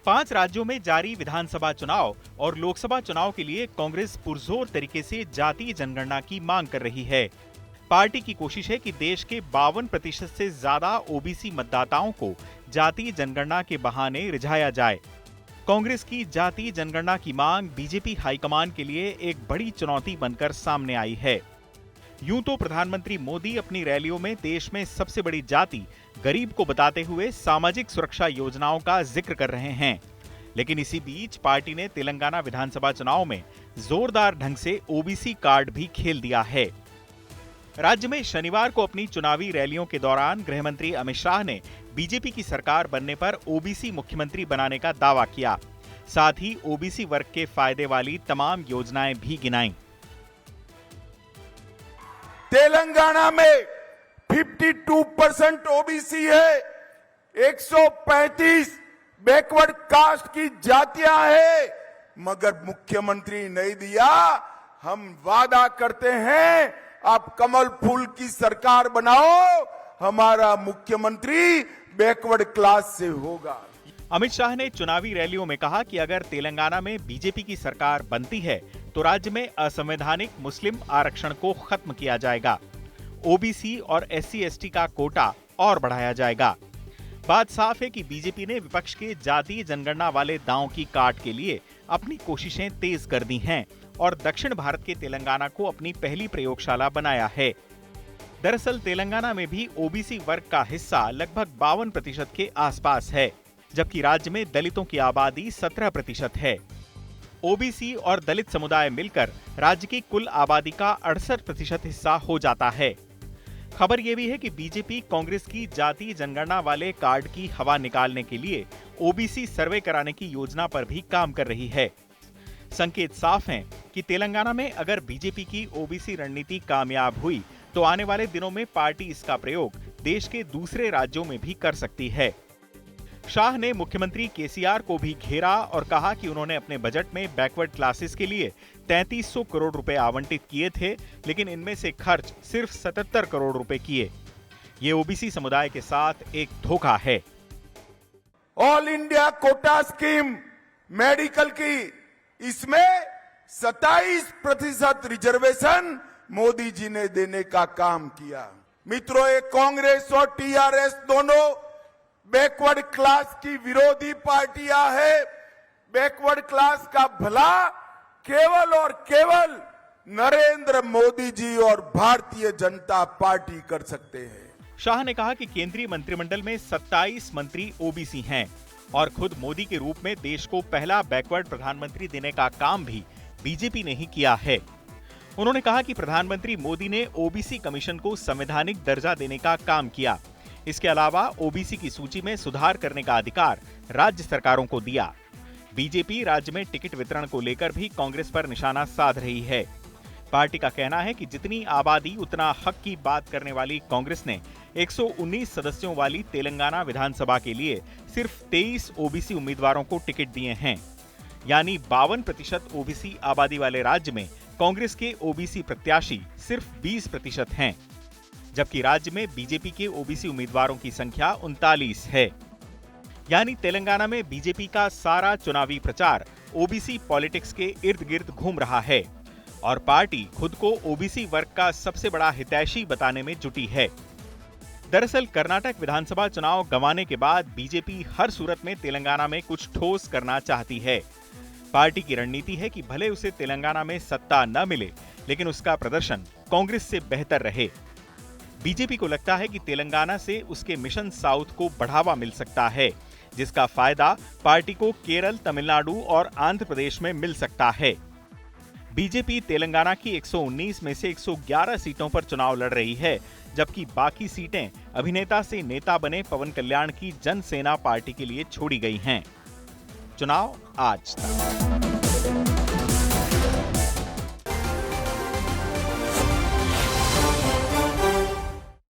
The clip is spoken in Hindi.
5 राज्यों में जारी विधानसभा चुनाव और लोकसभा चुनाव के लिए कांग्रेस पुरजोर तरीके से जातीय जनगणना की मांग कर रही है। पार्टी की कोशिश है कि देश के 52% से ज्यादा ओबीसी मतदाताओं को जातीय जनगणना के बहाने रिझाया जाए। कांग्रेस की जातीय जनगणना की मांग बीजेपी हाईकमान के लिए एक बड़ी चुनौती बनकर सामने आई है। यूं तो प्रधानमंत्री मोदी अपनी रैलियों में देश में सबसे बड़ी जाति गरीब को बताते हुए सामाजिक सुरक्षा योजनाओं का जिक्र कर रहे हैं, लेकिन इसी बीच पार्टी ने तेलंगाना विधानसभा चुनाव में जोरदार ढंग से ओबीसी कार्ड भी खेल दिया है। राज्य में शनिवार को अपनी चुनावी रैलियों के दौरान गृहमंत्री अमित शाह ने बीजेपी की सरकार बनने पर ओबीसी मुख्यमंत्री बनाने का दावा किया। साथ ही ओबीसी वर्ग के फायदे वाली तमाम योजनाएं भी गिनाई। तेलंगाना में 52% ओबीसी है, 135 बैकवर्ड कास्ट की जातियां है, मगर मुख्यमंत्री नहीं दिया। हम वादा करते हैं आप कमल फूल की सरकार बनाओ, हमारा मुख्यमंत्री बैकवर्ड क्लास से होगा। अमित शाह ने चुनावी रैलियों में कहा कि अगर तेलंगाना में बीजेपी की सरकार बनती है तो राज्य में असंवैधानिक मुस्लिम आरक्षण को खत्म किया जाएगा, ओबीसी और SC/ST का कोटा और बढ़ाया जाएगा। बात साफ है कि बीजेपी ने विपक्ष के जातीय जनगणना वाले दांव की काट के लिए अपनी कोशिशें तेज कर दी हैं और दक्षिण भारत के तेलंगाना को अपनी पहली प्रयोगशाला बनाया है। दरअसल तेलंगाना में भी ओबीसी वर्ग का हिस्सा लगभग 52% के आसपास है, जबकि राज्य में दलितों की आबादी 17% है। ओबीसी और दलित समुदाय मिलकर राज्य की कुल आबादी का 68% हिस्सा हो जाता है। खबर यह भी है कि बीजेपी कांग्रेस की जातीय जनगणना वाले कार्ड की हवा निकालने के लिए ओबीसी सर्वे कराने की योजना पर भी काम कर रही है। संकेत साफ हैं कि तेलंगाना में अगर बीजेपी की ओबीसी रणनीति कामयाब हुई तो आने वाले दिनों में पार्टी इसका प्रयोग देश के दूसरे राज्यों में भी कर सकती है। शाह ने मुख्यमंत्री केसीआर को भी घेरा और कहा कि उन्होंने अपने बजट में बैकवर्ड क्लासेस के लिए 3300 करोड़ रुपए आवंटित किए थे, लेकिन इनमें से खर्च सिर्फ 77 करोड़ रुपए किए। ये ओबीसी समुदाय के साथ एक धोखा है। All India quota scheme medical की, इसमें 27% रिजर्वेशन मोदी जी ने देने का काम किया। मित्रों, ये कांग्रेस और टीआरएस दोनों बैकवर्ड क्लास की विरोधी पार्टियां हैं। बैकवर्ड क्लास का भला केवल और केवल नरेंद्र मोदी जी और भारतीय जनता पार्टी कर सकते हैं। शाह ने कहा कि केंद्रीय मंत्रिमंडल में 27 मंत्री ओबीसी हैं और खुद मोदी के रूप में देश को पहला बैकवर्ड प्रधानमंत्री देने का काम भी बीजेपी ने ही किया है। उन्होंने कहा कि प्रधानमंत्री मोदी ने ओबीसी कमीशन को संवैधानिक दर्जा देने का काम किया। इसके अलावा ओबीसी की सूची में सुधार करने का अधिकार राज्य सरकारों को दिया। बीजेपी राज्य में टिकट वितरण को लेकर भी कांग्रेस पर निशाना साध रही है। पार्टी का कहना है कि जितनी आबादी उतना हक की बात करने वाली कांग्रेस ने 119 सदस्यों वाली तेलंगाना विधानसभा के लिए सिर्फ 23 ओबीसी उम्मीदवारों को टिकट दिए हैं। यानी 52% ओबीसी आबादी वाले राज्य में कांग्रेस के ओबीसी प्रत्याशी सिर्फ 20% हैं, जबकि राज्य में बीजेपी के ओबीसी उम्मीदवारों की संख्या 39 है। यानी तेलंगाना में बीजेपी का सारा चुनावी प्रचार ओबीसी पॉलिटिक्स के इर्द गिर्द घूम रहा है और पार्टी खुद को ओबीसी वर्ग का सबसे बड़ा हितैषी बताने में जुटी है। दरअसल कर्नाटक विधानसभा चुनाव गंवाने के बाद बीजेपी हर सूरत में तेलंगाना में कुछ ठोस करना चाहती है। पार्टी की रणनीति है कि भले उसे तेलंगाना में सत्ता न मिले, लेकिन उसका प्रदर्शन कांग्रेस से बेहतर रहे। बीजेपी को लगता है कि तेलंगाना से उसके मिशन साउथ को बढ़ावा मिल सकता है, जिसका फायदा पार्टी को केरल, तमिलनाडु और आंध्र प्रदेश में मिल सकता है। बीजेपी तेलंगाना की 119 में से 111 सीटों पर चुनाव लड़ रही है, जबकि बाकी सीटें अभिनेता से नेता बने पवन कल्याण की जनसेना पार्टी के लिए छोड़ी गई हैं। चुनाव आज तक।